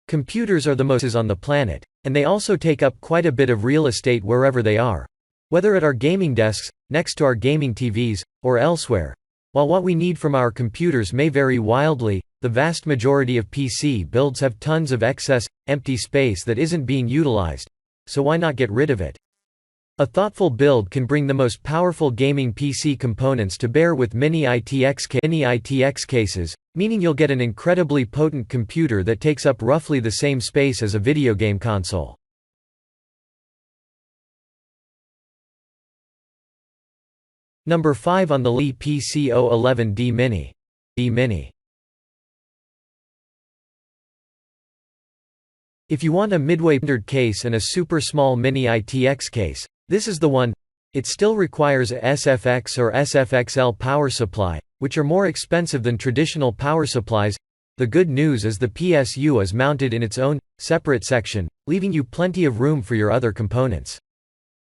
Computers are the most on the planet, and they also take up quite a bit of real estate wherever they are. Whether at our gaming desks, next to our gaming TVs, or elsewhere. While what we need from our computers may vary wildly, the vast majority of PC builds have tons of excess, empty space that isn't being utilized. So why not get rid of it? A thoughtful build can bring the most powerful gaming PC components to bear with mini ITX cases, meaning you'll get an incredibly potent computer that takes up roughly the same space as a video game console. Number 5 on the Lee PC011D Mini. D-Mini. If you want a midway standard case and a super small mini ITX case, this is the one. It still requires a SFX or SFXL power supply, which are more expensive than traditional power supplies. The good news is the PSU is mounted in its own, separate section, leaving you plenty of room for your other components.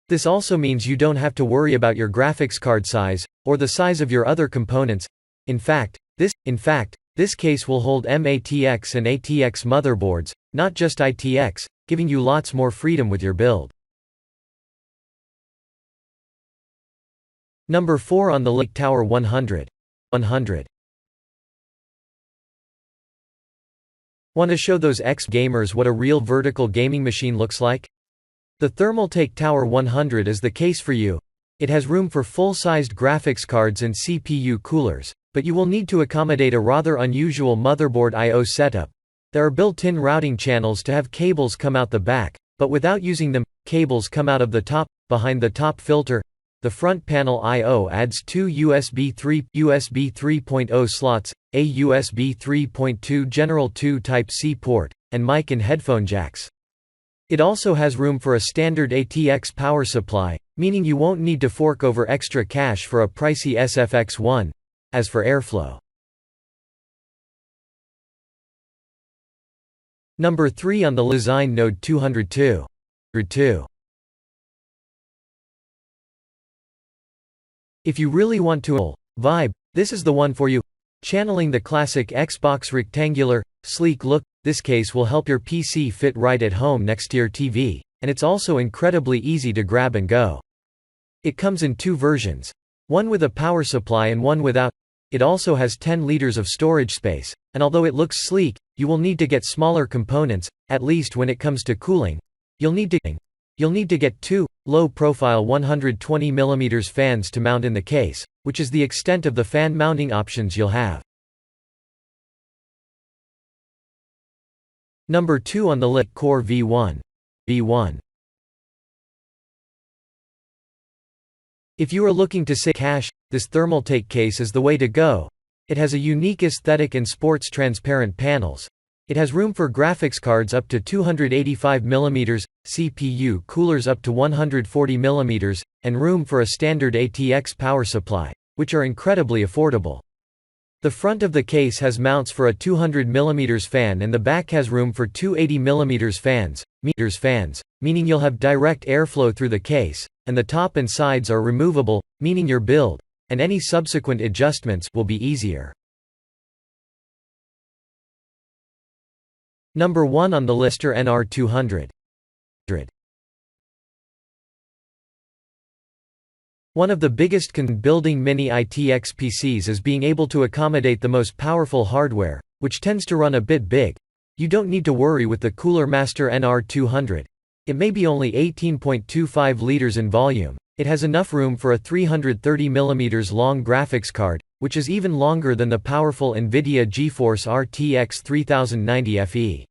This also means you don't have to worry about your graphics card size, or the size of your other components. In fact, this case will hold MATX and ATX motherboards, not just ITX, giving you lots more freedom with your build. Number 4 on the Lake Tower 100. Want to show those ex-gamers what a real vertical gaming machine looks like? The Thermaltake Tower 100 is the case for you. It has room for full-sized graphics cards and CPU coolers, but you will need to accommodate a rather unusual motherboard I/O setup. There are built-in routing channels to have cables come out the back, but without using them, cables come out of the top, behind the top filter. The front panel I/O adds two USB 3.0 slots, a USB 3.2 General 2 Type-C port, and mic and headphone jacks. It also has room for a standard ATX power supply, meaning you won't need to fork over extra cash for a pricey SFX1. As for airflow. Number 3 on the Lezyne Node 202. If you really want to vibe, this is the one for you. Channeling the classic Xbox rectangular, sleek look, this case will help your PC fit right at home next to your TV, and it's also incredibly easy to grab and go. It comes in two versions. One with a power supply and one without. It also has 10 liters of storage space, and although it looks sleek, you will need to get smaller components, at least when it comes to cooling. You'll need to get two low-profile 120mm fans to mount in the case, which is the extent of the fan mounting options you'll have. Number 2 on the list, Core V1. If you are looking to save cash, this Thermaltake case is the way to go. It has a unique aesthetic and sports transparent panels. It has room for graphics cards up to 285mm, CPU coolers up to 140mm, and room for a standard ATX power supply, which are incredibly affordable. The front of the case has mounts for a 200mm fan and the back has room for two 80mm fans, meaning you'll have direct airflow through the case, and the top and sides are removable, meaning your build, and any subsequent adjustments, will be easier. Number 1 on the list, NR200. One of the biggest building mini ITX PCs is being able to accommodate the most powerful hardware, which tends to run a bit big. You don't need to worry with the Cooler Master NR200. It may be only 18.25 liters in volume. It has enough room for a 330mm long graphics card, which is even longer than the powerful NVIDIA GeForce RTX 3090 Fe.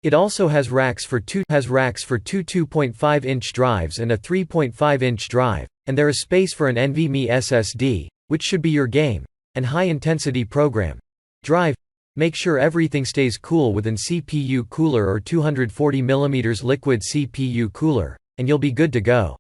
It also has racks for two 2.5-inch drives and a 3.5-inch drive, and there is space for an NVMe SSD, which should be your game, and high-intensity program drive. Make sure everything stays cool with an CPU cooler or 240mm liquid CPU cooler, and you'll be good to go.